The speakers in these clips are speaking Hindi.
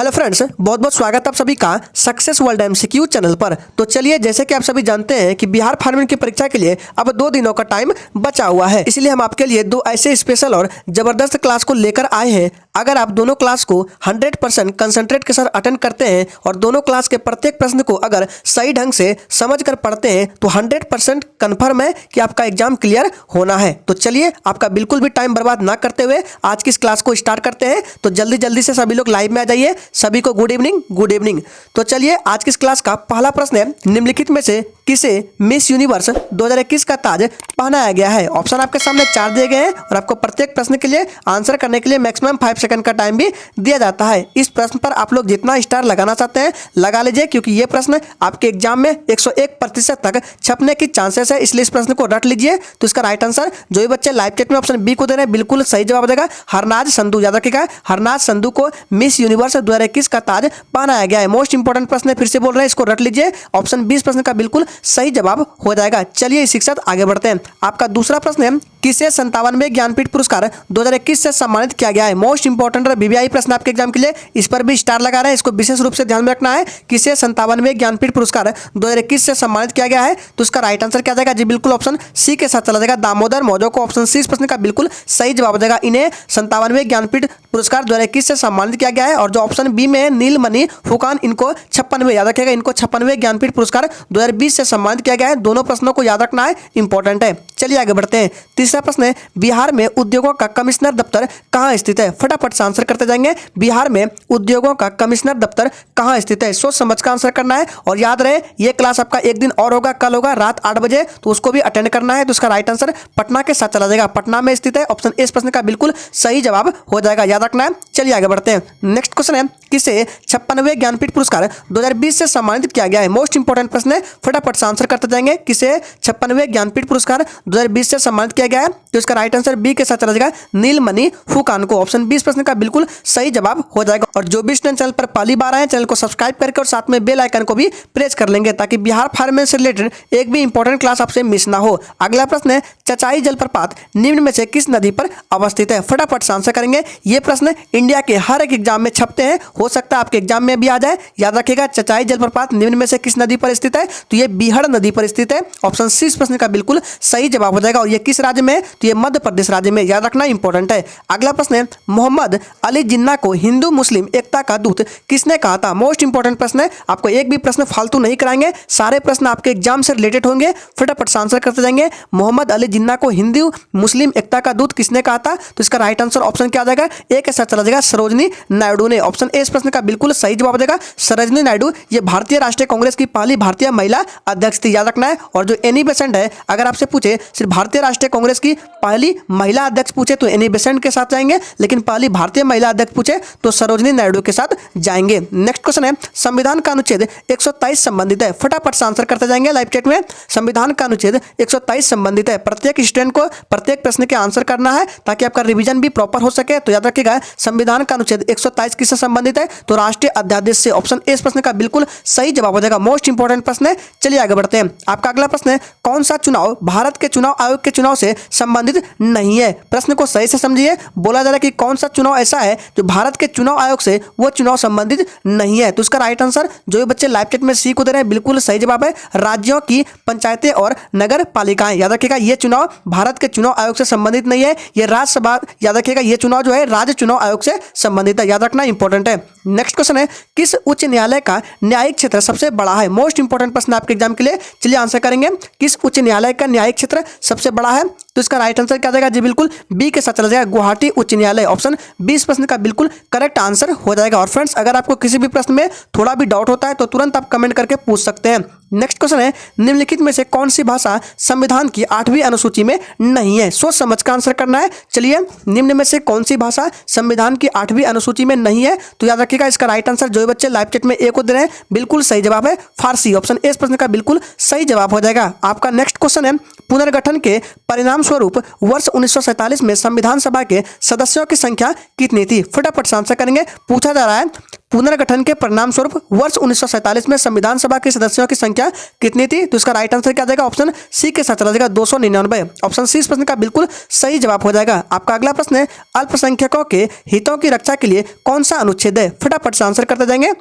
हेलो फ्रेंड्स, बहुत बहुत स्वागत आप सभी का सक्सेस वर्ल्ड एमसीक्यू चैनल पर। तो चलिए, जैसे कि आप सभी जानते हैं कि बिहार फार्मिंग की परीक्षा के लिए अब 2 दिनों का टाइम बचा हुआ है, इसलिए हम आपके लिए 2 ऐसे स्पेशल और जबरदस्त क्लास को लेकर आए हैं। अगर आप दोनों क्लास को 100% कंसंट्रेट के साथ अटेंड करते हैं और दोनों क्लास के प्रत्येक प्रश्न को अगर सही ढंग से समझ कर पढ़ते हैं तो 100% कन्फर्म है कि आपका एग्जाम क्लियर होना है। तो चलिए, आपका बिल्कुल भी टाइम बर्बाद ना करते हुए आज की इस क्लास को स्टार्ट करते हैं। तो जल्दी जल्दी से सभी लोग लाइव में आ जाइए। सभी को गुड इवनिंग, गुड इवनिंग। तो चलिए, आज की इस क्लास का पहला प्रश्न है, निम्नलिखित में से किसे मिस यूनिवर्स 2021 का ताज पहनाया गया है। ऑप्शन आपके सामने 4 दिए गए हैं और आपको प्रत्येक प्रश्न के लिए आंसर करने के लिए मैक्सिमम 5 सेकंड का टाइम भी दिया जाता है। इस प्रश्न पर आप लोग जितना स्टार लगाना चाहते हैं लगा लीजिए, क्योंकि ये प्रश्न आपके एग्जाम में 101% तक छपने की चांसेस है, इसलिए इस प्रश्न को रट लीजिए। तो इसका राइट आंसर जो भी बच्चे लाइव चैट में ऑप्शन बी को दे रहे हैं बिल्कुल सही जवाब देगा हरनाज संधू। याद रखिएगा, हरनाज संधू को मिस यूनिवर्स 2021 का ताज पहनाया गया है। मोस्ट इंपोर्टेंट प्रश्न है, फिर से बोल रहे हैं, इसको रट लीजिए। ऑप्शन 20 प्रश्न का बिल्कुल सही जवाब हो जाएगा। चलिए, इसी के साथ आगे बढ़ते हैं। आपका दूसरा प्रश्न है, किसे 57वें ज्ञानपीठ पुरस्कार 2021 से सम्मानित किया गया है। मोस्ट इंपोर्टेंट वीवीआई प्रश्न आपके एग्जाम के लिए, इस पर भी स्टार लगा रहे हैं, इसको विशेष रूप से ध्यान में रखना है। किसे 57वें ज्ञानपीठ पुरस्कार 2021 से सम्मानित किया गया है, तो इसका राइट आंसर क्या जाएगा जी, बिल्कुल ऑप्शन सी के साथ चला जाएगा, दामोदर मौर्य को। ऑप्शन सी इस प्रश्न का बिल्कुल सही जवाब देगा। इन्हें 57वें ज्ञानपीठ पुरस्कार 2021 से सम्मानित किया गया है। और जो ऑप्शन बी में नीलमणि फुकान, इनको 56वें, याद रखिएगा, इनको 56वें ज्ञानपीठ पुरस्कार 2020 से सम्मानित किया गया है। दोनों प्रश्नों को याद रखना है, इंपॉर्टेंट है। चलिए आगे बढ़ते हैं। तीसरा प्रश्न है, बिहार में उद्योगों का कमिश्नर दफ्तर कहां स्थित है। फटाफट से आंसर करते जाएंगे। बिहार में उद्योगों का कमिश्नर दफ्तर कहां स्थित है, सोच समझ कर आंसर करना है। और याद रहे, यह क्लास आपका एक दिन और होगा, कल होगा रात 8 बजे, तो उसको भी अटेंड करना है। तो उसका राइट आंसर पटना के साथ चला जाएगा, पटना में स्थित है। ऑप्शन ए इस प्रश्न का बिल्कुल सही जवाब हो जाएगा, याद रखना है। चलिए आगे बढ़ते हैं। नेक्स्ट क्वेश्चन है, किसे 56वें ज्ञानपीठ पुरस्कार 2020 से सम्मानित किया गया है। मोस्ट इंपोर्टेंट प्रश्न है, फटाफट से आंसर करते जाएंगे। किसे 56वें ज्ञानपीठ पुरस्कार 2020 से सम्मानित किया गया है, तो इसका राइट आंसर बी के साथ चला जाएगा, नीलमणि फुकान को। ऑप्शन 20 प्रश्न का बिल्कुल सही जवाब हो जाएगा। और जो भी स्टूडेंट चैनल पर पहली बार आए, चैनल को सब्सक्राइब करके और साथ में बेल आइकन को भी प्रेस कर लेंगे, ताकि बिहार फार्मिंग से रिलेटेड एक भी इंपॉर्टेंट क्लास आपसे मिस ना हो। अगला प्रश्न है, चचाई जलप्रपात निम्न में से किस नदी पर अवस्थित है। फटाफट से आंसर करेंगे। ये प्रश्न इंडिया के हर एक एग्जाम में छपते हैं, हो सकता है आपके एग्जाम में भी आ जाए। याद रखिएगा, चचाई जलप्रपात निम्न में से किस नदी पर स्थित है, तो ये बीहड़ नदी पर स्थित है। ऑप्शन सी इस प्रश्न का बिल्कुल सही जवाब हो जाएगा। और ये किस राज्य में है, तो ये मध्य प्रदेश राज्य में, याद रखना इंपॉर्टेंट है। अगला प्रश्न है, मोहम्मद अली जिन्ना को हिंदू मुस्लिम एकता का दूत किसने कहा था। मोस्ट इंपॉर्टेंट प्रश्न है, आपको एक भी प्रश्न फालतू नहीं कराएंगे, सारे प्रश्न आपके एग्जाम से रिलेटेड होंगे। फटाफट से आंसर करते जाएंगे। मोहम्मद अली जिन्ना को हिंदू मुस्लिम एकता का दूत किसने कहा था, तो इसका राइट आंसर ऑप्शन क्या आ जाएगा, ए के साथ चला जाएगा, सरोजनी नायडू ने। ऑप्शन ए इस प्रश्न का बिल्कुल सही जवाब देगा, सरोजनी नायडू। ये भारतीय राष्ट्रीय कांग्रेस की पहली भारतीय महिला अध्यक्ष थी, याद रखना है। और जो एनी बेसेंट है, अगर आपसे पूछे सिर्फ भारतीय राष्ट्रीय कांग्रेस की पहली महिला अध्यक्ष पूछे तो एनी बेसेंट के साथ जाएंगे, लेकिन पहली भारतीय महिला अध्यक्ष पूछे तो सरोजनी नायडू के साथ जाएंगे। नेक्स्ट क्वेश्चन है, संविधान का अनुच्छेद 123 संबंधित है। फटाफट से आंसर करते जाएंगे लाइव चैट में। संविधान का अनुच्छेद 123 संबंधित है। प्रत्येक स्टूडेंट को प्रत्येक प्रश्न के आंसर करना है, ताकि आपका रिवीजन भी प्रॉपर हो सके। तो याद रखिएगा, संविधान का अनुच्छेद 123 किससे संबंधित है, तो राष्ट्रीय अध्यादेश से। ऑप्शन ए इस प्रश्न का बिल्कुल सही जवाब हो जाएगा। मोस्ट इंपोर्टेंट प्रश्न है। चलिए आगे बढ़ते हैं। आपका अगला प्रश्न है, कौन सा चुनाव भारत के चुनाव आयोग के चुनाव से संबंधित नहीं है। प्रश्न को सही से समझिए। बोला जा रहा है कि कौन सा चुनाव ऐसा है जो भारत के चुनाव आयोग से वो चुनाव संबंधित नहीं है, तो इसका राइट आंसर जो भी बच्चे लाइव चैट में सी को दे रहे हैं बिल्कुल सही जवाब है, राज्यों की पंचायतें और नगर पालिकाएं। याद रखिएगा, ये चुनाव भारत के चुनाव आयोग से संबंधित नहीं है। ये राज्यसभा, याद रखिएगा, ये चुनाव जो है राज्य चुनाव आयोग से संबंधित है, याद रखना इंपॉर्टेंट है। नेक्स्ट क्वेश्चन है, किस उच्च न्यायालय का न्यायिक क्षेत्र सबसे बड़ा है। मोस्ट इंपॉर्टेंट प्रश्न आपके एग्जाम के लिए। चलिए आंसर करेंगे, किस उच्च न्यायालय का न्यायिक क्षेत्र सबसे बड़ा है, तो इसका राइट आंसर क्या जाएगा जी, बिल्कुल बी के साथ चला जाएगा, गुवाहाटी उच्च न्यायालय। ऑप्शन 20 प्रश्न का बिल्कुल करेक्ट आंसर हो जाएगा। और फ्रेंड्स, अगर आपको किसी भी प्रश्न में थोड़ा भी डाउट होता है तो तुरंत आप कमेंट करके पूछ सकते हैं। नेक्स्ट क्वेश्चन है, निम्नलिखित में से कौन सी भाषा संविधान की 8वीं अनुसूची में नहीं है। सोच समझ कर आंसर करना है। चलिए, निम्न में से कौन सी भाषा संविधान की 8वीं अनुसूची में नहीं है, तो याद रखिएगा, इसका राइट आंसर जो बच्चे लाइव चैट में ए को दे रहे हैं बिल्कुल सही जवाब है, फारसी। ऑप्शन ए इस प्रश्न का बिल्कुल सही जवाब हो जाएगा। आपका नेक्स्ट क्वेश्चन है, पुनर्गठन के परिणाम स्वरूप वर्ष 1947 में संविधान सभा के सदस्यों की संख्या कितनी थी। फटाफट से आंसर करेंगे। पूछा जा रहा है, पुनर्गठन के परिणाम स्वरूप वर्ष 1947 में संविधान सभा के सदस्यों की संख्या कितनी थी? तो इसका राइट आंसर क्या जाएगा? ऑप्शन सी के साथ चला जाएगा 299। ऑप्शन सी इस प्रश्न का बिल्कुल सही जवाब हो जाएगा। आपका अगला प्रश्न है, अल्पसंख्यकों के हितों की रक्षा के लिए कौन सा अनुच्छेद है? फटाफट से आंसर करते जाएंगे।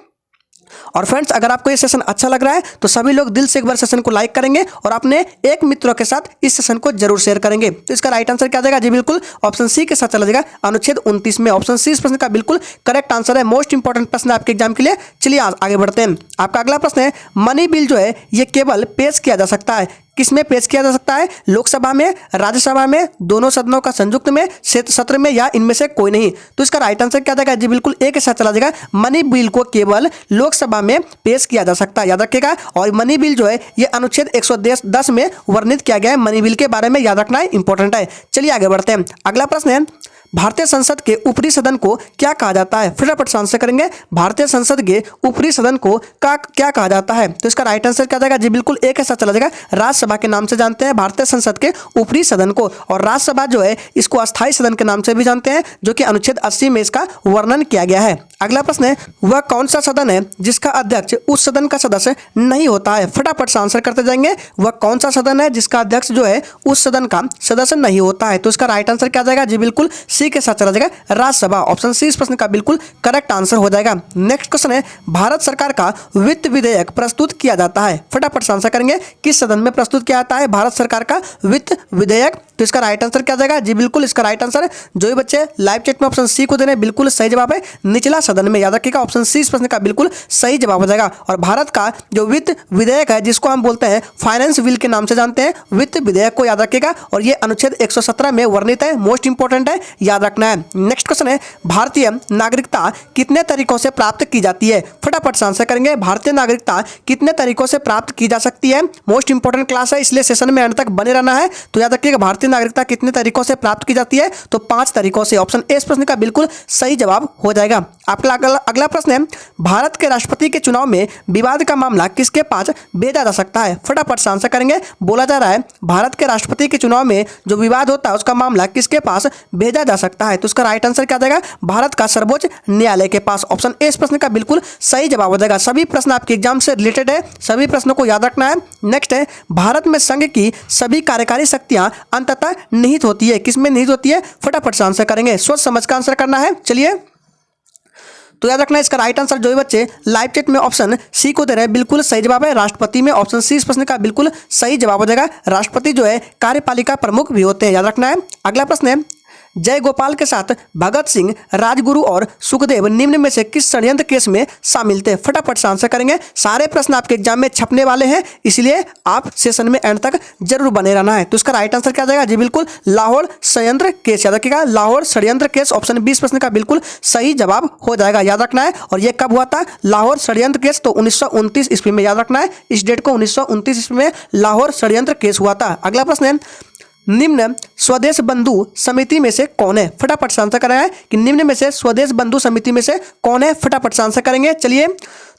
और फ्रेंड्स, अगर आपको ये सेशन अच्छा लग रहा है तो सभी लोग दिल से एक बार सेशन को लाइक करेंगे और अपने एक मित्रों के साथ इस सेशन को जरूर शेयर करेंगे। तो इसका राइट आंसर क्या जाएगा? जी बिल्कुल ऑप्शन सी के साथ चला जाएगा अनुच्छेद 29 में। ऑप्शन सी इस प्रश्न का बिल्कुल करेक्ट आंसर है। मोस्ट इंपॉर्टेंट प्रश्न आपके एग्जाम के लिए। चलिए आगे बढ़ते हैं। आपका अगला प्रश्न है, मनी बिल जो है ये केवल पेश किया जा सकता है, किसमें पेश किया जा सकता है? लोकसभा में, राज्यसभा में, दोनों सदनों का संयुक्त में, सत्र में, या इनमें से कोई नहीं? तो इसका राइट आंसर क्या जाएगा? जी बिल्कुल ए के साथ चला जाएगा। मनी बिल को केवल लोकसभा में पेश किया जा सकता है, याद रखिएगा। और मनी बिल जो है ये अनुच्छेद 110 में वर्णित किया गया है। मनी बिल के बारे में याद रखना इंपॉर्टेंट है। चलिए आगे बढ़ते हैं। अगला प्रश्न है, भारतीय संसद के ऊपरी सदन को क्या कहा जाता है? फटाफट से आंसर करेंगे। भारतीय संसद के ऊपरी सदन को क्या कहा जाता है? तो इसका राइट आंसर क्या जाएगा? जी बिल्कुल एक के साथ चला जाएगा। राज्यसभा के नाम से जानते हैं भारतीय संसद के ऊपरी सदन को। और राज्यसभा जो है इसको अस्थायी सदन के नाम से भी जानते हैं, जो कि अनुच्छेद 80 में इसका वर्णन किया गया है। अगला प्रश्न है, वह कौन सा सदन है जिसका अध्यक्ष उस सदन का सदस्य नहीं होता है? फटाफट से आंसर करते जाएंगे। वह कौन सा सदन है जिसका अध्यक्ष जो है उस सदन का सदस्य नहीं होता है? तो इसका राइट आंसर क्या जाएगा? जी बिल्कुल सी के साथ चला जाएगा राज्यसभा। ऑप्शन सी इस प्रश्न का बिल्कुल करेक्ट आंसर हो जाएगा। नेक्स्ट क्वेश्चन है, भारत सरकार का वित्त विधेयक प्रस्तुत किया जाता है? फटाफट से आंसर करेंगे। किस सदन में प्रस्तुत किया जाता है भारत सरकार का वित्त विधेयक? तो इसका राइट आंसर क्या जाएगा? जी बिल्कुल इसका राइट आंसर, जो भी बच्चे लाइव चैट में ऑप्शन सी को दे रहे हैं, बिल्कुल सही जवाब है निचला सदन में। याद रखिएगा ऑप्शन सी इस प्रश्न का बिल्कुल सही जवाब हो जाएगा। और भारत का जो वित्त विधेयक है, जिसको हम बोलते हैं फाइनेंस बिल के नाम से जानते हैं, वित्त विधेयक को याद रखिएगा। और ये अनुच्छेद 117 में वर्णित है। मोस्ट इंपॉर्टेंट है, याद रखना है। नेक्स्ट क्वेश्चन है, भारतीय नागरिकता कितने तरीकों से प्राप्त की जाती है? फटाफट से आंसर करेंगे। भारतीय नागरिकता कितने तरीकों से प्राप्त की जा सकती है? मोस्ट इंपॉर्टेंट क्लास है, इसलिए सेशन में अंत तक बने रहना है। तो याद रखिएगा भारतीय नागरिकता कितने तरीकों से प्राप्त की जाती है? तो 5 तरीकों से। ऑप्शन ए इस प्रश्न का बिल्कुल सही जवाब हो जाएगा। आपका अगला प्रश्न है, भारत के राष्ट्रपति के चुनाव में विवाद का मामला किसके पास भेजा जा सकता है? फटाफट से आंसर करेंगे। बोला जा रहा है भारत के राष्ट्रपति के चुनाव में जो विवाद होता है उसका मामला किसके पास भेजा जा सकता है? तो उसका राइट आंसर क्या जाएगा? भारत का सर्वोच्च न्यायालय के पास। ऑप्शन ए इस प्रश्न का बिल्कुल सही जवाब हो जाएगा। सभी प्रश्न आपके एग्जाम से रिलेटेड है, सभी प्रश्नों को याद रखना है। नेक्स्ट है, भारत में संघ की सभी कार्यकारी शक्तियां अंततः निहित होती है, किसमें निहित होती है? फटाफट से आंसर करेंगे। सोच समझ कर आंसर करना है। चलिए तो याद रखना इसका राइट आंसर, जो भी बच्चे लाइव चैट में ऑप्शन सी को दे रहे हैं, बिल्कुल सही जवाब है राष्ट्रपति में। ऑप्शन सी इस प्रश्न का बिल्कुल सही जवाब हो जाएगा। राष्ट्रपति जो है कार्यपालिका प्रमुख भी होते हैं, याद रखना है। अगला प्रश्न है, जय गोपाल के साथ भगत सिंह, राजगुरु और सुखदेव निम्न में से किस षड्यंत्र केस में शामिल थे? फटाफट से आंसर करेंगे। सारे प्रश्न आपके एग्जाम में छपने वाले हैं, इसलिए आप सेशन में एंड तक जरूर बने रहना है। तो इसका राइट आंसर क्या जाएगा? जी बिल्कुल लाहौर षड्यंत्र केस, याद रखिएगा लाहौर षड्यंत्र केस। ऑप्शन बी इस प्रश्न का बिल्कुल सही जवाब हो जाएगा, याद रखना है। और यह कब हुआ था लाहौर षड्यंत्र केस? तो 1929 ईस्वी में, याद रखना है इस डेट को, 1929 ईस्वी में लाहौर षड्यंत्र केस हुआ था। अगला प्रश्न है, निम्न स्वदेश बंधु समिति में से कौन है? फटाफट से आंसर करेंगे कि निम्न में से स्वदेश बंधु समिति में से कौन है? फटाफट से आंसर करेंगे। चलिए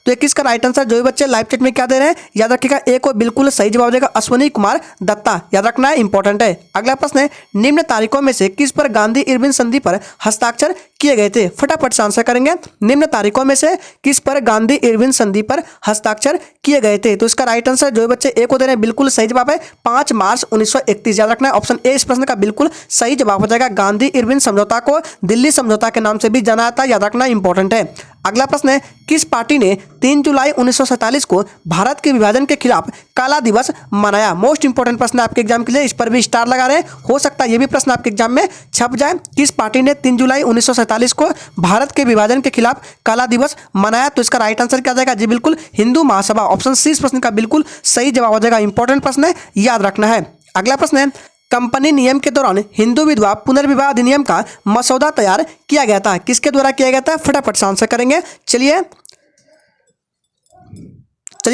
तो 21 का राइट आंसर, जो भी बच्चे लाइव चैट में क्या दे रहे हैं, याद रखिएगा ए को बिल्कुल सही जवाब देगा अश्विनी कुमार दत्ता, याद रखना है इंपॉर्टेंट है। अगला प्रश्न है, निम्न तारीखों में से किस पर गांधी इरविन संधि पर हस्ताक्षर किए गए थे? फटाफट से आंसर करेंगे। निम्न तारीखों में से किस पर गांधी इरविन संधि पर हस्ताक्षर किए गए थे? तो इसका राइट आंसर, जो भी बच्चे ए को दे रहे हैं, बिल्कुल सही जवाब है 5 मार्च 1931, याद रखना है। ऑप्शन ए इस प्रश्न का बिल्कुल सही जवाब हो जाएगा। गांधी इरविन समझौता को दिल्ली समझौता के नाम से भी जाना जाता है, याद रखना इंपॉर्टेंट है। अगला प्रश्न है, किस पार्टी ने 3 जुलाई 1947 को भारत के विभाजन के खिलाफ काला दिवस मनाया? मोस्ट इंपॉर्टेंट प्रश्न आपके एग्जाम के लिए, इस पर भी स्टार लगा रहे हैं, हो सकता है ये भी प्रश्न आपके एग्जाम में छप जाए। किस पार्टी ने 3 जुलाई 1947 को भारत के विभाजन के खिलाफ काला दिवस मनाया? तो इसका राइट आंसर क्या जाएगा? जी बिल्कुल हिंदू महासभा। ऑप्शन सी इस प्रश्न का बिल्कुल सही जवाब हो जाएगा। इंपॉर्टेंट प्रश्न है, याद रखना है। अगला प्रश्न है, कंपनी नियम के दौरान हिंदू विधवा पुनर्विवाह अधिनियम का मसौदा तैयार किया गया था, किसके द्वारा किया गया था? फटाफट से आंसर करेंगे। चलिए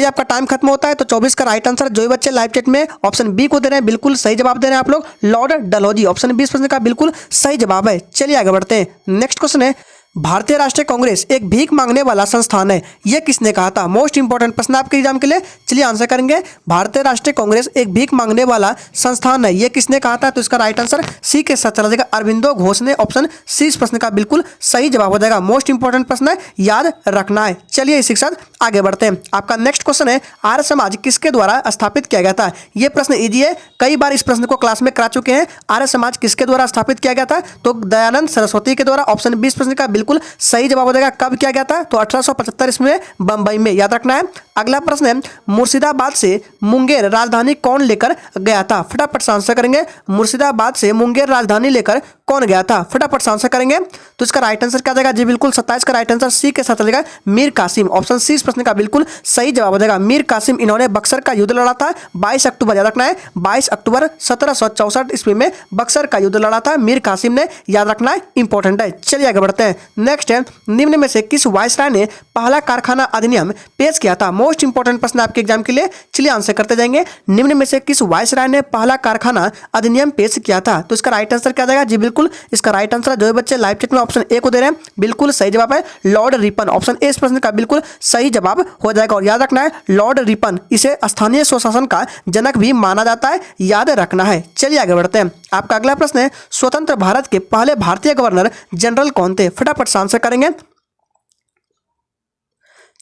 आपका टाइम खत्म होता है। तो 24 का राइट आंसर, जो भी बच्चे लाइव चैट में ऑप्शन बी को दे रहे हैं, बिल्कुल सही जवाब दे रहे हैं आप लोग, लॉर्ड डलहौजी। ऑप्शन बी इस प्रश्न का बिल्कुल सही जवाब है। चलिए आगे बढ़ते हैं। नेक्स्ट क्वेश्चन है, भारतीय राष्ट्रीय कांग्रेस एक भीख मांगने वाला संस्थान है, यह किसने कहा था? मोस्ट इंपॉर्टेंट प्रश्न आपके एग्जाम के लिए। चलिए आंसर करेंगे। भारतीय राष्ट्रीय कांग्रेस एक भीख मांगने वाला संस्थान है, यह किसने कहा था? तो इसका राइट आंसर सी के साथ चला जाएगा, अरविंदो घोष ने। ऑप्शन सी इस प्रश्न का बिल्कुल सही जवाब हो जाएगा। मोस्ट इंपॉर्टेंट प्रश्न है, याद रखना है। चलिए इसी के साथ आगे बढ़ते हैं। आपका नेक्स्ट क्वेश्चन है, आर्य समाज किसके द्वारा स्थापित किया गया था? यह प्रश्न इजी है, कई बार इस प्रश्न को क्लास में करा चुके हैं। आर्य समाज किसके द्वारा स्थापित किया गया था? तो दयानंद सरस्वती के द्वारा। ऑप्शन बी इस प्रश्न का बिल्कुल सही जवाब हो जाएगा। कब किया गया था? तो 1875 ईस्वी में बंबई में, याद रखना है। अगला प्रश्न है, मुर्शिदाबाद से मुंगेर राजधानी कौन लेकर गया था? फटाफट से आंसर करेंगे। मुर्शिदाबाद से मुंगेर राजधानी लेकर कौन गया था? फटाफट से आंसर करेंगे। तो इसका राइट आंसर क्या जाएगा? जी बिल्कुल 27 का राइट आंसर सी के साथ चलेगा, मीर कासिम। ऑप्शन सी इस प्रश्न का बिल्कुल सही जवाब हो जाएगा। मीर कासिम, इन्होंने बक्सर का युद्ध लड़ा था 22 अक्टूबर, याद रखना है, 22 अक्टूबर 1764 ईस्वी में बक्सर का युद्ध लड़ा था मीर कासिम ने, याद रखना है, इंपॉर्टेंट है। चलिए आगे बढ़ते हैं। नेक्स्ट है, निम्न में से किस वायसराय ने पहला कारखाना अधिनियम पेश किया था? मोस्ट इंपॉर्टेंट प्रश्न आपके एग्जाम के लिए। चलिए आंसर करते जाएंगे। निम्न में से किस वायसराय ने पहला कारखाना अधिनियम पेश किया था? तो इसका राइट आंसर क्या जाएगा? जी बिल्कुल इसका राइट आंसर जो बच्चे लाइव चैट में ऑप्शन ए को दे रहे हैं, बिल्कुल सही जवाब है लॉर्ड रिपन। ऑप्शन ए इस प्रश्न का बिल्कुल सही जवाब हो जाएगा। और याद रखना है, लॉर्ड रिपन, इसे स्थानीय स्वशासन का जनक भी माना जाता है, याद रखना है। चलिए आगे बढ़ते हैं। आपका अगला प्रश्न है, स्वतंत्र भारत के पहले भारतीय गवर्नर जनरल कौन थे? फटाफट से आंसर करेंगे।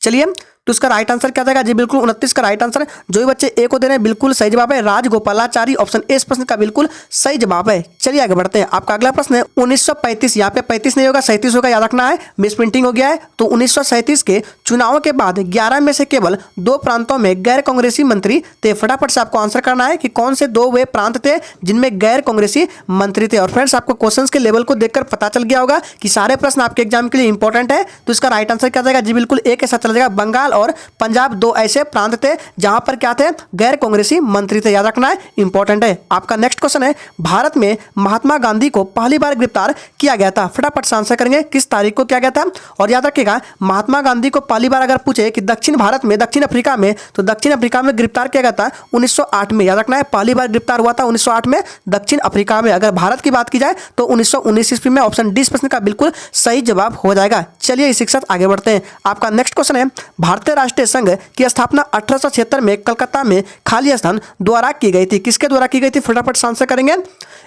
चलिए तो इसका राइट आंसर क्या जाएगा? जी बिल्कुल 29 का राइट आंसर जो भी बच्चे ए को दे रहे हैं बिल्कुल सही जवाब है राजगोपालाचारी। ऑप्शन ए इस प्रश्न का बिल्कुल सही जवाब है। चलिए आगे बढ़ते हैं। आपका अगला प्रश्न है, 1935, यहाँ पे 35 नहीं होगा 37 होगा, याद रखना है, मिस प्रिंटिंग हो गया है। तो 1937 के चुनावों के बाद 11 में से केवल 2 प्रांतों में गैर कांग्रेसी मंत्री थे। फटाफट से आपको आंसर करना है कि कौन से 2 वे प्रांत थे जिनमें गैर कांग्रेसी मंत्री थे। और फ्रेंड्स आपको क्वेश्चन के लेवल को देखकर पता चल गया होगा कि सारे प्रश्न आपके एग्जाम के लिए इंपॉर्टेंट है। तो इसका राइट आंसर क्या जाएगा? जी बिल्कुल ए के साथ चला जाएगा, बंगाल और पंजाब 2 ऐसे प्रांत थे जहां पर क्या थे? गैर कांग्रेसी मंत्री थे, याद रखना है, इंपॉर्टेंट है। आपका नेक्स्ट क्वेश्चन है, भारत में महात्मा गांधी को पहली बार गिरफ्तार किया गया था? फटाफट से आंसर करेंगे, किस तारीख को किया गया था? और याद रखिएगा, महात्मा गांधी को पहली बार अगर पूछे कि दक्षिण भारत में, दक्षिण अफ्रीका में, तो दक्षिण अफ्रीका में गिरफ्तार किया गया था 1908 में, याद रखना है, पहली बार गिरफ्तार हुआ था 1908 में दक्षिण अफ्रीका में। अगर भारत की बात की जाए तो 1919 ईस्वी में। ऑप्शन डी इस प्रश्न का बिल्कुल सही जवाब हो जाएगा। चलिए इसी के साथ आगे बढ़ते हैं। आपका नेक्स्ट क्वेश्चन है, भारतीय राष्ट्रीय संघ की स्थापना 1876 में कलकत्ता में खाली स्थान द्वारा की गई थी। किसके द्वारा की गई थी? फटाफट से आंसर करेंगे।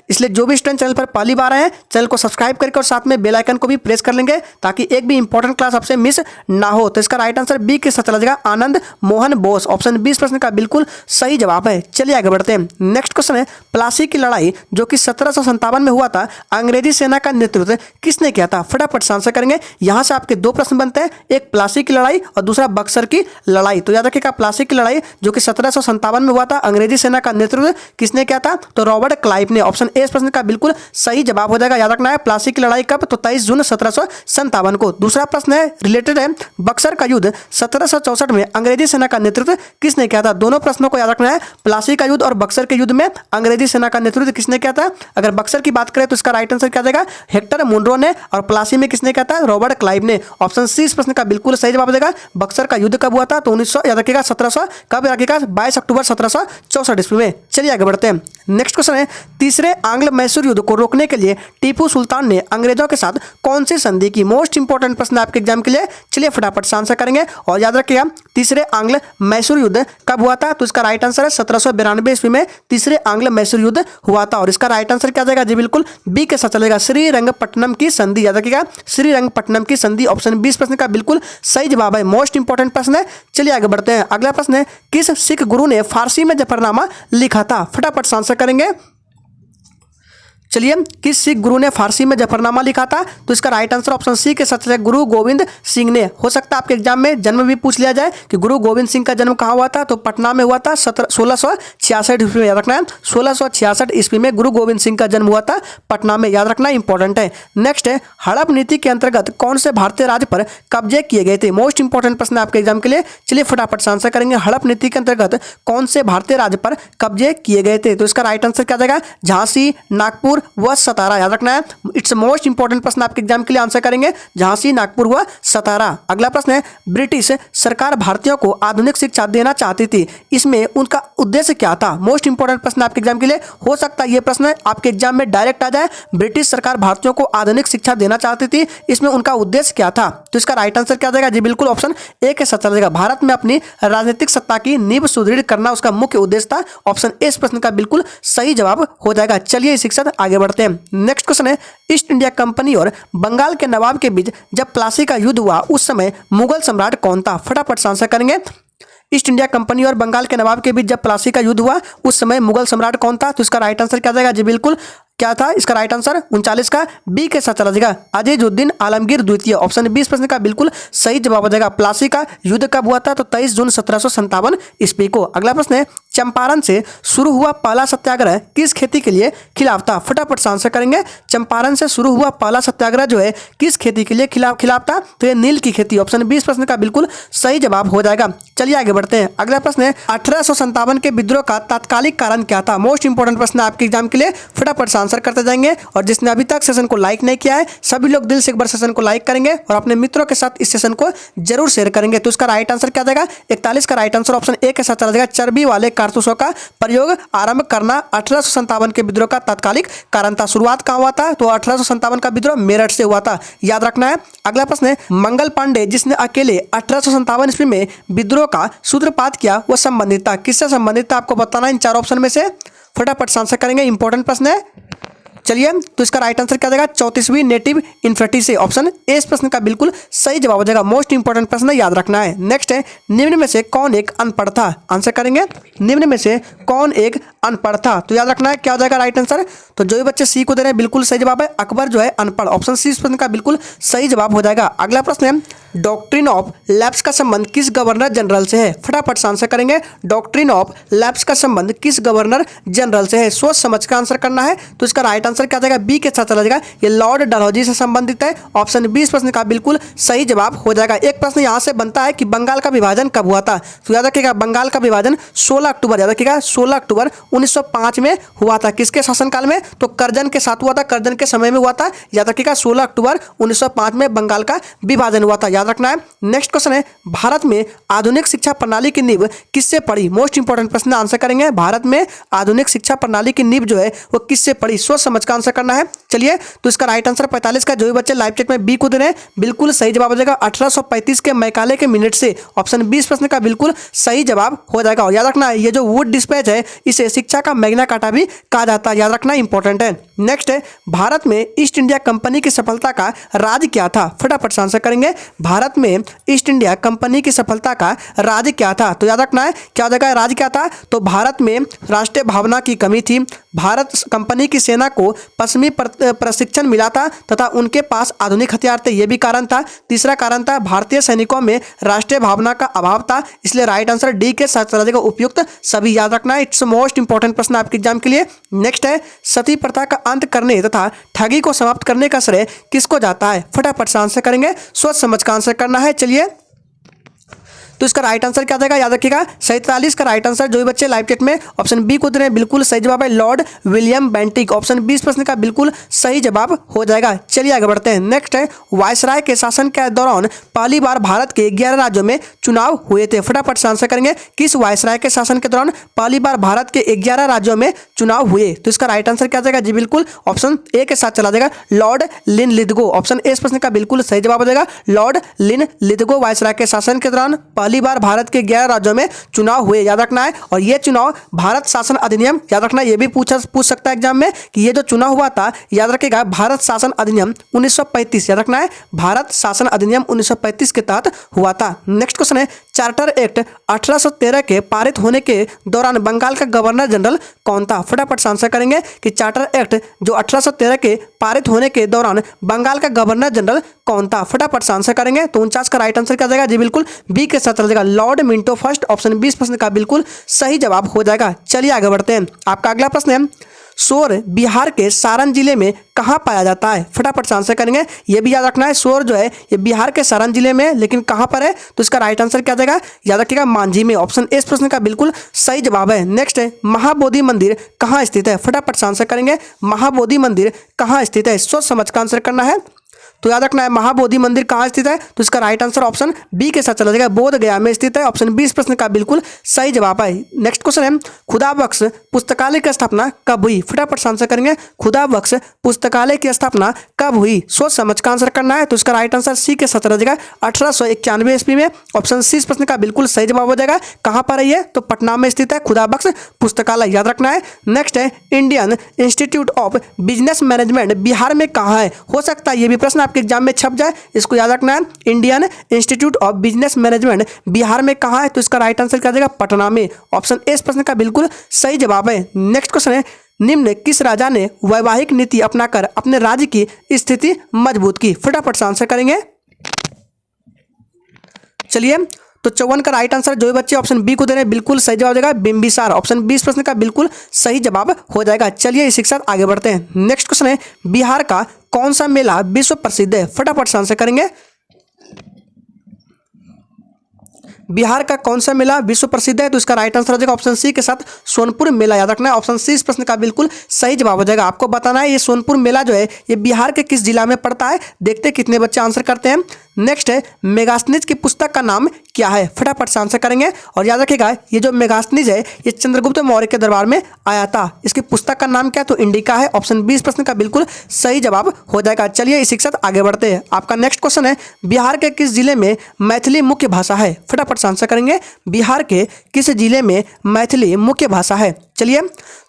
इसलिए जो भी स्टूडेंट चैनल पर पहली बार आए हैं, चैनल को सब्सक्राइब करके और साथ में बेल आइकन को भी प्रेस कर लेंगे ताकि एक भी इंपॉर्टेंट क्लास आपसे मिस ना हो। तो इसका राइट आंसर बी के साथ चला जाएगा, आनंद मोहन बोस। ऑप्शन बी इस प्रश्न का बिल्कुल सही जवाब है। चलिए आगे बढ़ते हैं। नेक्स्ट क्वेश्चन है, प्लासी की लड़ाई जो कि 1757 में हुआ था, अंग्रेजी सेना का नेतृत्व किसने किया था? फटाफट से आंसर करेंगे। यहां से आपके 2 प्रश्न बनते हैं, एक प्लासी की लड़ाई और दूसरा बक्सर की लड़ाई। तो याद रखिएगा, प्लासी की लड़ाई जो कि 1757 में हुआ था, अंग्रेजी सेना का नेतृत्व किसने किया था? तो रॉबर्ट क्लाइव ने। ऑप्शन ए इस प्रश्न का बिल्कुल सही जवाब हो जाएगा। याद रखना है, प्लासी की लड़ाई कब? तो 23 जून 1757 को। दूसरा प्रश्न है रिलेटेड है, बक्सर का युद्ध 1764 में अंग्रेजी सेना का नेतृत्व किसने किया था? दोनों प्रश्नों को याद रखना है, प्लासी का युद्ध और बक्सर के युद्ध में अंग्रेजी सेना का नेतृत्व किसने किया था? अगर बक्सर की बात करें तो इसका राइट आंसर क्या जाएगा? हेक्टर मुनरो ने। और प्लासी में किसने किया था? रॉबर्ट क्लाइव ने। ऑप्शन सी इस प्रश्न का बिल्कुल सही जवाब देगा। बक्सर का युद्ध कब हुआ था? तो 1900 याद रखिएगा 1700 कब रखिएगा? 22 अक्टूबर 1764 ईस्वी में। चलिए आगे बढ़ते हैं। नेक्स्ट क्वेश्चन है, तीसरे आंग्ल मैसूर युद्ध को रोकने के लिए टीपू सुल्तान ने अंग्रेजों के साथ कौन सी संधि की? मोस्ट इंपॉर्टेंट प्रश्न आपके एग्जाम के लिए। चलिए फटाफट से आंसर करेंगे। और याद रखिएगा, तीसरे आंग्ल मैसूर युद्ध कब हुआ था? तो इसका राइट आंसर है 1792 ईस्वी में तीसरे आंग्ल मैसूर युद्ध हुआ था। और इसका राइट आंसर क्या जाएगा? जी बिल्कुल बी के साथ चलेगा, श्रीरंगपट्टनम की संधि। याद रखिएगा, श्रीरंगपट्टनम की संधि। ऑप्शन बी इस प्रश्न का बिल्कुल सही जवाब है, मोस्ट इंपॉर्टेंट प्रश्न है। चलिए आगे बढ़ते हैं। अगला प्रश्न है, किस सिख गुरु ने फारसी में जफरनामा लिखा था? फटाफट से आंसर करेंगे। चलिए, किस सिख गुरु ने फारसी में जफरनामा लिखा था? तो इसका राइट आंसर ऑप्शन सी के साथ गुरु गोविंद सिंह ने। हो सकता है आपके एग्जाम में जन्म भी पूछ लिया जाए कि गुरु गोविंद सिंह का जन्म कहाँ हुआ था? तो पटना में हुआ था 1666 ईस्वी में। याद रखना है, 1666 ईस्वी में गुरु गोविंद सिंह का जन्म हुआ था पटना में, याद रखना इंपॉर्टेंट है। नेक्स्ट है, हड़प नीति के अंतर्गत कौन से भारतीय राज्य पर कब्जे किए गए थे? मोस्ट इंपॉर्टेंट प्रश्न आपके एग्जाम के लिए। चलिए फटाफट से आंसर करेंगे। हड़प नीति के अंतर्गत कौन से भारतीय राज्य पर कब्जे किए गए थे? तो इसका राइट आंसर क्या जाएगा? झांसी, नागपुर, नागपुर व सतारा, याद रखना है, इट्स मोस्ट इंपॉर्टेंट प्रश्न आपके एग्जाम के लिए आंसर करेंगे, झांसी, नागपुर व सतारा। अगला प्रश्न है, ब्रिटिश सरकार भारतीयों को आधुनिक शिक्षा देना चाहती थी, इसमें उनका उद्देश्य क्या था? मोस्ट इंपॉर्टेंट प्रश्न आपके एग्जाम के लिए हो सकता है ये प्रश्न आपके एग्जाम में डायरेक्ट आ जाए। ब्रिटिश सरकार भारतीयों को आधुनिक शिक्षा देना चाहती थी, इसमें उनका उद्देश्य क्या था? तो इसका राइट आंसर क्या जाएगा जी? बिल्कुल ऑप्शन ए के साथ चलेगा। भारत में अपनी राजनीतिक सत्ता की नींव सुदृढ़ करना उसका मुख्य उद्देश्य था। ऑप्शन ए इस प्रश्न का बिल्कुल सही जवाब हो जाएगा। चलिए इसी के साथ आगे बढ़ते हैं। नेक्स्ट क्वेश्चन है, ईस्ट इंडिया कंपनी और बंगाल के नवाब के बीच जब प्लासी का युद्ध हुआ उस समय मुगल सम्राट कौन था? फटाफट से आंसर करेंगे। ईस्ट इंडिया कंपनी और बंगाल के नवाब के बीच जब प्लासी का युद्ध हुआ उस समय मुगल सम्राट कौन था? तो इसका राइट आंसर क्या जाएगा जी? बिल्कुल क्या था इसका राइट आंसर? 39 का बी के साथ चला जाएगा, अजीजुद्दीन आलमगीर द्वितीय। ऑप्शन बी इस प्रश्न का बिल्कुल सही जवाब हो जाएगा। प्लासी का युद्ध कब हुआ था? तो 23 जून 1757 ईस्वी को। अगला प्रश्न है, चंपारण से शुरू हुआ पहला सत्याग्रह किस खेती के लिए खिलाफ था? फटाफट से आंसर करेंगे। चंपारण से शुरू हुआ पहला सत्याग्रह जो है किस खेती के लिए खिलाफ था? तो ये नील की खेती। ऑप्शन बी इस प्रश्न का बिल्कुल सही जवाब हो जाएगा। चलिए आगे बढ़ते हैं। अगला प्रश्न है, 1857 के विद्रोह का तात्कालिक कारण क्या था? मोस्ट इंपॉर्टेंट प्रश्न आपके एग्जाम के लिए, फटाफट से आंसर करते जाएंगे। और जिसने अभी तक सेशन को लाइक नहीं किया है सभी लोग दिल से एक बार सेशन को लाइक करेंगे और अपने मित्रों के साथ इस सेशन को जरूर शेयर करेंगे। तो इसका राइट आंसर क्या जाएगा? 41 का राइट आंसर ऑप्शन ए के साथ चला जाएगा। चर्बी वाले कारतूसों का प्रयोग आरंभ करना 1857 के विद्रोह का तात्कालिक कारण था। शुरुआत कहां हुआ था? तो 1857 का विद्रोह मेरठ से हुआ था, याद रखना है। अगला प्रश्न है, मंगल पांडे जिसने अकेले 1857 ईस्वी में विद्रोह का सूत्रपात किया वह संबंधित था, किससे संबंधित था? आपको बताना इन चार ऑप्शन में से। फटाफट से आंसर करेंगे, इंपॉर्टेंट प्रश्न है। चलिए तो इसका राइट आंसर क्या जाएगा? 34वीं नेटिव इन्फर्टी से। ऑप्शन ए इस प्रश्न का बिल्कुल सही जवाब हो जाएगा। मोस्ट इंपॉर्टेंट प्रश्न है, याद रखना है। नेक्स्ट है, निम्न में से कौन एक अनपढ़ था? आंसर करेंगे, निम्न में से कौन एक अनपढ़ था? तो याद रखना है क्या हो जाएगा राइट आंसर? तो जो भी बच्चे सी को दे रहे हैं बिल्कुल सही जवाब है, अकबर जो है अनपढ़। ऑप्शन सी इस प्रश्न का बिल्कुल सही जवाब हो जाएगा। अगला प्रश्न है, डॉक्ट्रिन ऑफ लैप्स का संबंध किस गवर्नर जनरल से है? फटाफट से आंसर करेंगे। डॉक्ट्रिन ऑफ लैप्स का संबंध किस गवर्नर जनरल से है? सोच समझ कर आंसर करना है। तो इसका राइट आंसर क्या जाएगा? बी के साथ चला जाएगा, ये लॉर्ड डलहौजी से संबंधित है। ऑप्शन बी इस प्रश्न का बिल्कुल सही जवाब हो जाएगा। एक प्रश्न यहां से बनता है कि बंगाल का विभाजन कब हुआ था? तो याद रखिएगा, बंगाल का विभाजन 16 अक्टूबर, याद रखिएगा 16 अक्टूबर 1905 में हुआ था। किसके शासनकाल में? तो करजन के साथ हुआ था, करजन के समय में हुआ था। याद रखिएगा 16 अक्टूबर 1905 में बंगाल का विभाजन हुआ था, याद रखना है। नेक्स्ट क्वेश्चन है, भारत में आधुनिक शिक्षा प्रणाली की नींव किससे पड़ी? मोस्ट इंपॉर्टेंट प्रश्न आंसर करेंगे। भारत में आधुनिक शिक्षा प्रणाली की नींव जो है वो किससे पड़ी? सोच समझ का आंसर करना है। चलिए तो इसका राइट आंसर 45 का, जो भी बच्चे लाइव चैट में बी को दे रहे हैं बिल्कुल सही जवाब हो जाएगा। 1835 के मैकाले के मिनट से। ऑप्शन बी इस प्रश्न का बिल्कुल सही जवाब हो जाएगा। और याद रखना है, ये जो वुड डिस्पैच है इसे शिक्षा का मैग्ना कार्टा भी कहा जाता है, याद रखना इंपॉर्टेंट है। नेक्स्ट है, भारत में ईस्ट इंडिया कंपनी की सफलता का राज क्या था? फटाफट से आंसर करेंगे। भारत में ईस्ट इंडिया कंपनी की सफलता का राज क्या था? तो याद रखना है क्या हो जाएगा, राज क्या था? तो भारत में राष्ट्रीय भावना की कमी थी, भारत कंपनी की सेना को पश्चिमी प्रशिक्षण मिला था तथा उनके पास आधुनिक हथियार थे, यह भी कारण था। तीसरा कारण था, भारतीय सैनिकों में राष्ट्रीय भावना का अभाव था। इसलिए राइट आंसर डी के साथ चला जाएगा, उपयुक्त सभी, याद रखना है। इट्स मोस्ट इंपॉर्टेंट प्रश्न आपके एग्जाम के लिए। नेक्स्ट है, सती प्रथा का अंत करने तथा ठगी को समाप्त करने का श्रेय किसको जाता है? फटाफट से आंसर करेंगे, सोच समझ का आंसर करना है। चलिए तो इसका राइट आंसर क्या जाएगा? याद रखिएगा 47 का राइट आंसर, जो भी बच्चे लाइव चैट में ऑप्शन बी को दे रहे हैं बिल्कुल सही जवाब है, Lord William Bentinck. Option B इस प्रश्न का बिल्कुल सही जवाब हो जाएगा। चलिए आगे बढ़ते हैं। नेक्स्ट है, वायसराय के शासन के दौरान पहली बार भारत के 11 राज्यों में चुनाव हुए थे। फटाफट से आंसर करेंगे, किस वायसराय के शासन के दौरान पहली बार भारत के 11 राज्यों में चुनाव हुए? तो इसका राइट आंसर क्या जाएगा जी? बिल्कुल ऑप्शन ए के साथ चला जाएगा, लॉर्ड लिनलिथगो। ऑप्शन ए इस प्रश्न का बिल्कुल सही जवाब हो जाएगा, लॉर्ड लिनलिथगो वायसराय के शासन के दौरान पहली बार भारत के 11 राज्यों में चुनाव हुए, याद रखना है। और ये चुनाव भारत शासन अधिनियम, याद रखना, ये भी पूछ सकता है एग्जाम में कि ये जो चुनाव हुआ था, याद रखेगा भारत शासन अधिनियम 1935, याद रखना है भारत शासन अधिनियम 1935 के तहत हुआ था। नेक्स्ट क्वेश्चन है, चार्टर एक्ट 1813 के पारित होने के दौरान बंगाल का गवर्नर जनरल कौन था? फटाफट से आंसर करेंगे कि चार्टर एक्ट जो 1813 के पारित होने के दौरान बंगाल का गवर्नर जनरल कौन था? फटाफट से आंसर करेंगे। तो 49 का राइट आंसर क्या जाएगा जी? बिल्कुल बी के साथ चला जाएगा, लॉर्ड मिंटो फर्स्ट। ऑप्शन 20 प्रश्न का बिल्कुल सही जवाब हो जाएगा। चलिए आगे बढ़ते हैं। आपका अगला प्रश्न है, शोर बिहार के सारण जिले में कहाँ पाया जाता है? फटाफट से आंसर करेंगे। ये भी याद रखना है, शोर जो है ये बिहार के सारण जिले में है, लेकिन कहाँ पर है? तो इसका राइट आंसर क्या जाएगा? याद रखिएगा, मांझी में। ऑप्शन ए इस प्रश्न का बिल्कुल सही जवाब है। नेक्स्ट है, महाबोधि मंदिर कहाँ स्थित है? फटाफट से आंसर करेंगे। महाबोधि मंदिर कहाँ स्थित है? सोच समझ कर आंसर करना है। तो याद रखना है, महाबोधि मंदिर कहाँ स्थित है? तो इसका राइट आंसर ऑप्शन बी के साथ चला जाएगा, बोध गया में स्थित है। ऑप्शन बी इस प्रश्न का बिल्कुल सही जवाब है। नेक्स्ट क्वेश्चन है, खुदाबख्श पुस्तकालय की स्थापना कब हुई? फटाफट से आंसर करेंगे। खुदाबख्श पुस्तकालय की स्थापना कब हुई? सोच समझ का आंसर करना है। तो इसका राइट आंसर सी के साथ चला जाएगा, 1891 ईस्वी में। ऑप्शन सी इस प्रश्न का बिल्कुल सही जवाब हो जाएगा। कहाँ पर है ये? तो पटना में स्थित है खुदाबख्श पुस्तकालय, याद रखना है। नेक्स्ट है, Indian institute of business management Bihar में कहाँ है? हो सकता है ये भी प्रश्न आपके एग्जाम में छप जाए, इसको याद रखना है। Indian institute of business management Bihar में कहाँ है? तो इसका राइट आंसर क्या जाएगा? पटना में। ऑप्शन ए इस प्रश्न का बिल्कुल सही जवाब है। नेक्स्ट क्वेश्चन है, निम्न किस राजा ने वैवाहिक नीति अपनाकर अपने राज्य की स्थिति मजबूत की? फटाफट से आंसर करेंगे। चलिए, तो 54 का राइट आंसर जो भी बच्चे ऑप्शन बी को दे रहे हैं बिल्कुल सही जवाब देगा, बिंबिसार। ऑप्शन बी इस प्रश्न का बिल्कुल सही जवाब हो जाएगा। चलिए इसी के साथ आगे बढ़ते हैं। नेक्स्ट क्वेश्चन है, बिहार का कौन सा मेला विश्व प्रसिद्ध है? फटाफट से आंसर करेंगे। बिहार का कौन सा मेला विश्व प्रसिद्ध है? तो इसका राइट आंसर हो जाएगा ऑप्शन सी के साथ सोनपुर मेला, याद रखना है। ऑप्शन सी इस प्रश्न का बिल्कुल सही जवाब हो जाएगा। आपको बताना है ये सोनपुर मेला जो है ये बिहार के किस जिला में पड़ता है। देखते हैं कितने बच्चे आंसर करते हैं। नेक्स्ट है, मेगास्थनीज की पुस्तक का नाम क्या है? फटाफट से आंसर करेंगे। और याद रखिएगा, ये जो मेगास्थनीज है ये चंद्रगुप्त मौर्य के दरबार में आया था। इसकी पुस्तक का नाम क्या? तो इंडिका है। ऑप्शन बी इस प्रश्न का बिल्कुल सही जवाब हो जाएगा। चलिए इसी के साथ आगे बढ़ते हैं। आपका नेक्स्ट क्वेश्चन है, बिहार के किस जिले में मैथिली मुख्य भाषा है? फटाफट से आंसर करेंगे। बिहार के किस जिले में मैथिली मुख्य भाषा है? चलिए,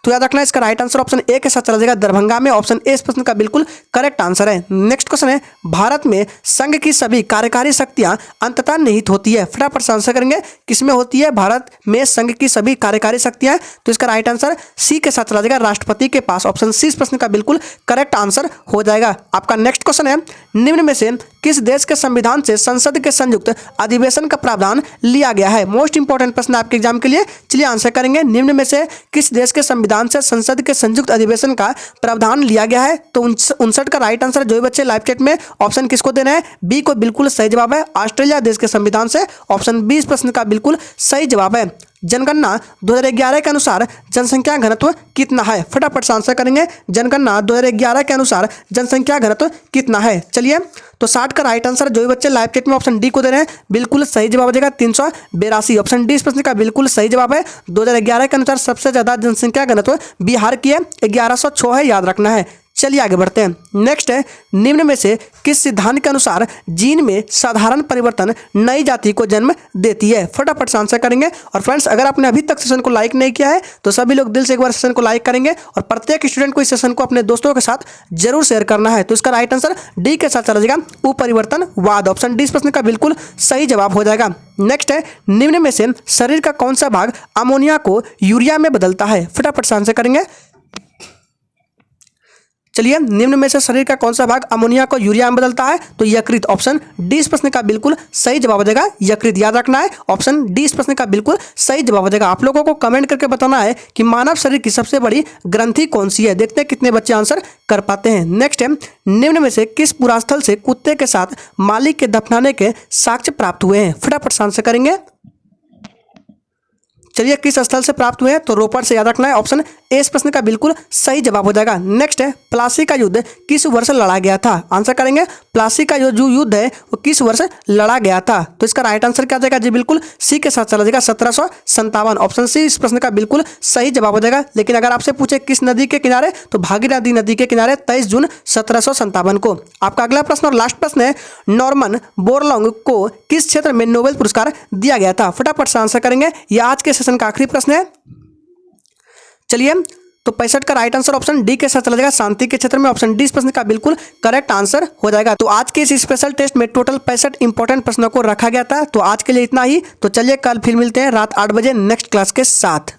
तो याद रखना है इसका राइट आंसर ऑप्शन ए के साथ चला जाएगा, दरभंगा में। ऑप्शन ए इस प्रश्न का बिल्कुल करेक्ट आंसर है। नेक्स्ट क्वेश्चन है, भारत में संघ की सभी कार्यकारी शक्तियां अंततः निहित होती है। फटाफट से आंसर करेंगे। किसमें होती है भारत में संघ की सभी कार्यकारी शक्तियां? तो इसका राइट आंसर सी के साथ चला जाएगा, राष्ट्रपति के पास। ऑप्शन सी इस प्रश्न का बिल्कुल करेक्ट आंसर हो जाएगा। आपका नेक्स्ट क्वेश्चन है, निम्न में से किस देश के संविधान से संसद के संयुक्त अधिवेशन का प्रावधान लिया गया है? मोस्ट इंपॉर्टेंट प्रश्न आपके एग्जाम के लिए। चलिए आंसर करेंगे। निम्न में से किस देश के संविधान से संसद के संयुक्त अधिवेशन का प्रावधान लिया गया है? तो 59 का राइट आंसर जो बच्चे लाइव चैट में ऑप्शन किसको देना है? बी को बिल्कुल सही जवाब है, ऑस्ट्रेलिया देश के संविधान से। ऑप्शन बी इस प्रश्न का बिल्कुल सही जवाब है। जनगणना 2011 के अनुसार जनसंख्या घनत्व कितना है? फटाफट से आंसर करेंगे। जनगणना 2011 के अनुसार जनसंख्या घनत्व कितना है? चलिए, तो 60 का राइट आंसर जो भी बच्चे लाइव चैट में ऑप्शन डी को दे रहे हैं बिल्कुल सही जवाब हो जाएगा, 382। ऑप्शन डी इस प्रश्न का बिल्कुल सही जवाब है। 2011 के अनुसार सबसे ज्यादा जनसंख्या घनत्व बिहार की है, 1106 है, याद रखना है। चलिए आगे बढ़ते हैं। नेक्स्ट है, निम्न में से किस सिद्धांत के अनुसार जीन में साधारण परिवर्तन नई जाति को जन्म देती है? फटाफट से आंसर करेंगे। और फ्रेंड्स, अगर आपने अभी तक सेशन को लाइक नहीं किया है तो सभी लोग दिल से एक बार सेशन को लाइक करेंगे और प्रत्येक स्टूडेंट को इस सेशन को अपने दोस्तों के साथ जरूर शेयर करना है। तो इसका राइट आंसर डी के साथ चला जाएगा, उपरिवर्तनवाद। ऑप्शन डी इस प्रश्न का बिल्कुल सही जवाब हो जाएगा। नेक्स्ट है, निम्न में से शरीर का कौन सा भाग अमोनिया को यूरिया में बदलता है? फटाफट से आंसर करेंगे। चलिए, निम्न में से शरीर का कौन सा भाग अमोनिया को यूरिया में बदलता है? तो यकृत। ऑप्शन डी इस प्रश्न का बिल्कुल सही जवाब हो जाएगा, यकृत, याद रखना है। ऑप्शन डी इस प्रश्न का बिल्कुल सही जवाब हो जाएगा। आप लोगों को कमेंट करके बताना है कि मानव शरीर की सबसे बड़ी ग्रंथि कौन सी है। देखते हैं कितने बच्चे आंसर कर पाते हैं। नेक्स्ट है, निम्न में से किस पुरास्थल से कुत्ते के साथ मालिक के दफनाने के साक्ष्य प्राप्त हुए हैं? फटाफट से आंसर करेंगे। चलिए, किस स्थल से प्राप्त हुए हैं? तो रोपड़ से, याद रखना है। ऑप्शन ए इस प्रश्न का बिल्कुल सही जवाब हो जाएगा। नेक्स्ट है, प्लासी का युद्ध किस वर्ष लड़ा गया था? आंसर करेंगे। प्लासी का जो युद्ध है वो किस वर्ष लड़ा गया था? तो इसका राइट आंसर क्या जाएगा? जी बिल्कुल सी के साथ चला जाएगा, 1757। ऑप्शन सी इस प्रश्न का बिल्कुल सही जवाब हो जाएगा। लेकिन अगर आपसे पूछे किस नदी के किनारे, तो भागीरथी नदी के किनारे 23 जून 1757 को। आपका अगला प्रश्न और लास्ट प्रश्न है, नॉर्मन बोरलॉन्ग को किस क्षेत्र में नोबेल पुरस्कार दिया गया था? फटाफट से आंसर करेंगे। यह आज के सेशन का आखिरी प्रश्न है। चलिए, तो 65 का राइट आंसर ऑप्शन डी के साथ चला जाएगा, शांति के क्षेत्र में। ऑप्शन डी इस प्रश्न का बिल्कुल करेक्ट आंसर हो जाएगा। तो आज के इस स्पेशल टेस्ट में टोटल 65 इंपॉर्टेंट प्रश्नों को रखा गया था। तो आज के लिए इतना ही। तो चलिए, कल फिर मिलते हैं रात 8 बजे नेक्स्ट क्लास के साथ।